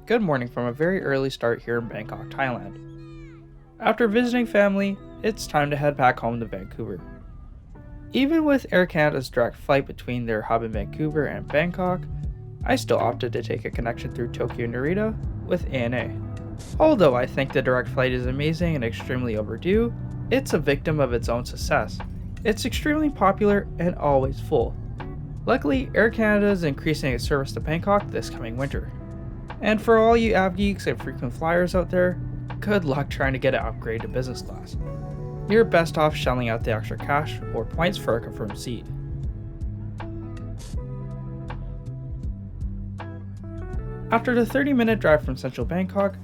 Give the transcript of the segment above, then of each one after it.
good morning from a very early start here in Bangkok, Thailand. After visiting family, it's time to head back home to Vancouver. Even with Air Canada's direct flight between their hub in Vancouver and Bangkok, I still opted to take a connection through Tokyo Narita with ANA. Although I think the direct flight is amazing and extremely overdue, it's a victim of its own success. It's extremely popular and always full. Luckily, Air Canada is increasing its service to Bangkok this coming winter. And for all you av geeks and frequent flyers out there, good luck trying to get an upgrade to business class. You're best off shelling out the extra cash or points for a confirmed seat. After the 30-minute drive from central Bangkok,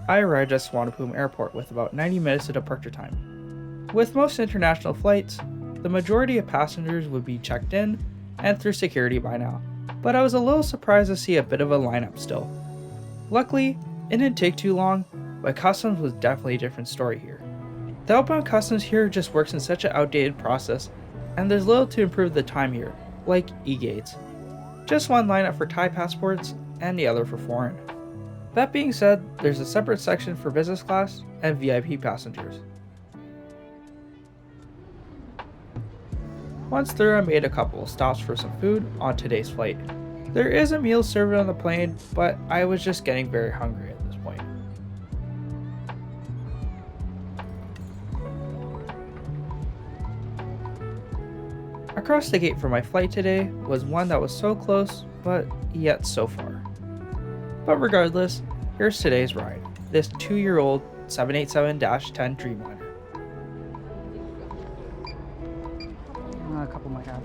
I arrived at Suvarnabhumi Airport with about 90 minutes to departure time. With most international flights, the majority of passengers would be checked in and through security by now, but I was a little surprised to see a bit of a lineup still. Luckily, it didn't take too long, but customs was definitely a different story here. The outbound customs here just works in such an outdated process, and there's little to improve the time here, like e-gates. Just one lineup for Thai passports, and the other for foreign. That being said, there's a separate section for business class and VIP passengers. Once through, I made a couple of stops for some food on today's flight. There is a meal served on the plane, but I was just getting very hungry at this point. Across the gate for my flight today was one that was so close, but yet so far. But regardless, here's today's ride, this 2-year-old 787-10 Dreamliner. A couple might have.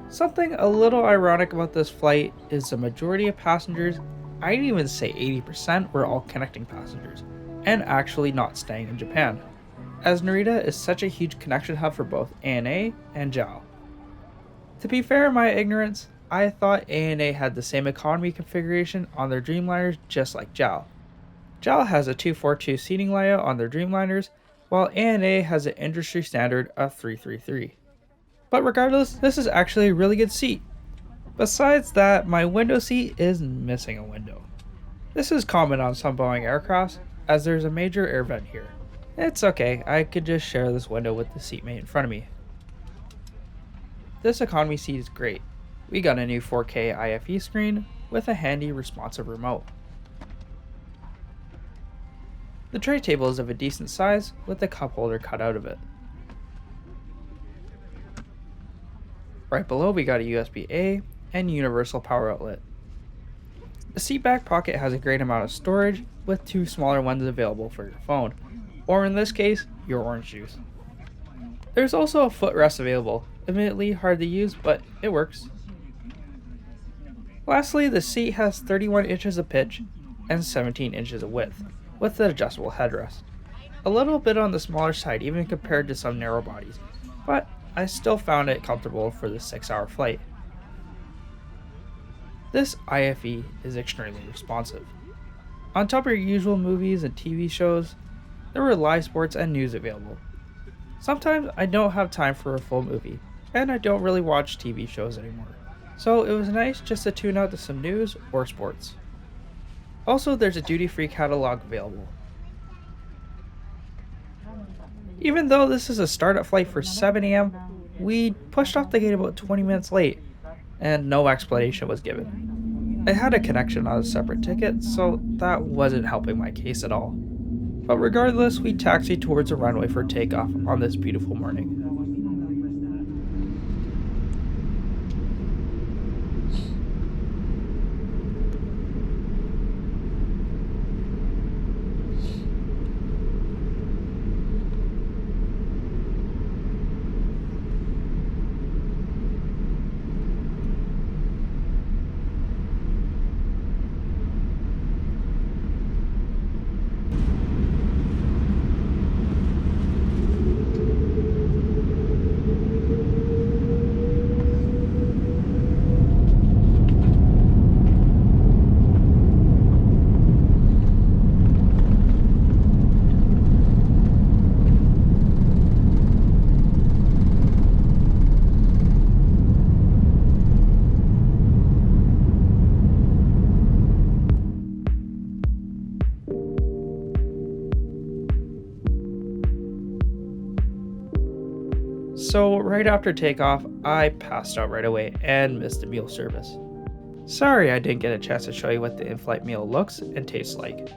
Something a little ironic about this flight is the majority of passengers, I'd even say 80%, were all connecting passengers, and actually not staying in Japan, as Narita is such a huge connection hub for both ANA and JAL. To be fair in my ignorance, I thought ANA had the same economy configuration on their Dreamliners just like JAL. JAL has a 242 seating layout on their Dreamliners, while ANA has an industry standard of 333. But regardless, this is actually a really good seat. Besides that, my window seat is missing a window. This is common on some Boeing aircrafts, as there's a major air vent here. It's okay, I could just share this window with the seatmate in front of me. This economy seat is great. We got a new 4K IFE screen with a handy responsive remote. The tray table is of a decent size with a cup holder cut out of it. Right below we got a USB-A and universal power outlet. The seat back pocket has a great amount of storage with 2 smaller ones available for your phone, or in this case, your orange juice. There's also a footrest available, admittedly hard to use, but it works. Lastly, the seat has 31 inches of pitch and 17 inches of width, with an adjustable headrest. A little bit on the smaller side even compared to some narrow bodies, but I still found it comfortable for the 6-hour flight. This IFE is extremely responsive. On top of your usual movies and TV shows, there were live sports and news available. Sometimes I don't have time for a full movie, and I don't really watch TV shows anymore, so it was nice just to tune out to some news or sports. Also, there's a duty-free catalog available. Even though this is a startup flight for 7 a.m., we pushed off the gate about 20 minutes late, and no explanation was given. I had a connection on a separate ticket, so that wasn't helping my case at all. But regardless, we taxied towards the runway for takeoff on this beautiful morning. so right after takeoff, I passed out right away and missed the meal service. Sorry I didn't get a chance to show you what the in-flight meal looks and tastes like.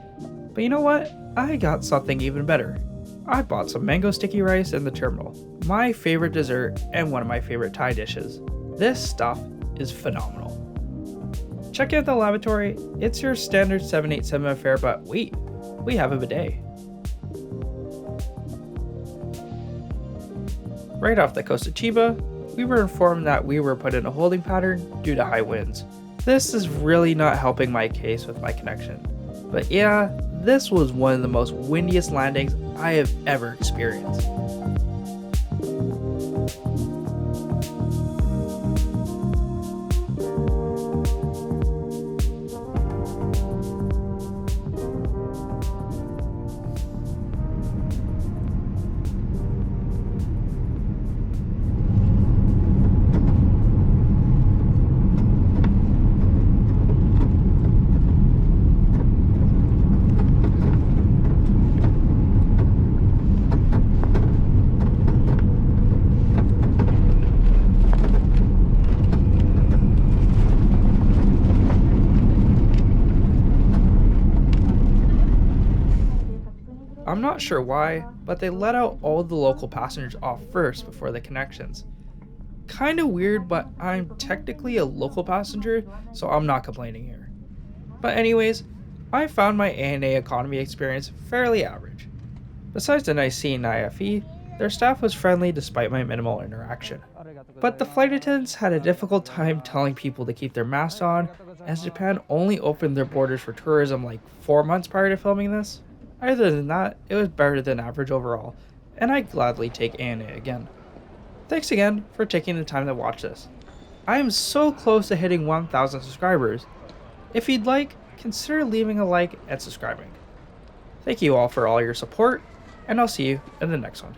But you know what? I got something even better. I bought some mango sticky rice in the terminal, my favorite dessert and one of my favorite Thai dishes. This stuff is phenomenal. Check out the lavatory, it's your standard 787 affair, but wait, we have a bidet. Right off the coast of Chiba, we were informed that we were put in a holding pattern due to high winds. This is really not helping my case with my connection. But yeah, this was one of the most windiest landings I have ever experienced. I'm not sure why, but they let out all the local passengers off first before the connections. Kinda weird, but I'm technically a local passenger, so I'm not complaining here. But anyways, I found my ANA economy experience fairly average. Besides the nice scene in IFE, their staff was friendly despite my minimal interaction. But the flight attendants had a difficult time telling people to keep their masks on, as Japan only opened their borders for tourism like 4 months prior to filming this. Other than that, it was better than average overall, and I'd gladly take ANA again. Thanks again for taking the time to watch this. I am so close to hitting 1,000 subscribers. If you'd like, consider leaving a like and subscribing. Thank you all for all your support, and I'll see you in the next one.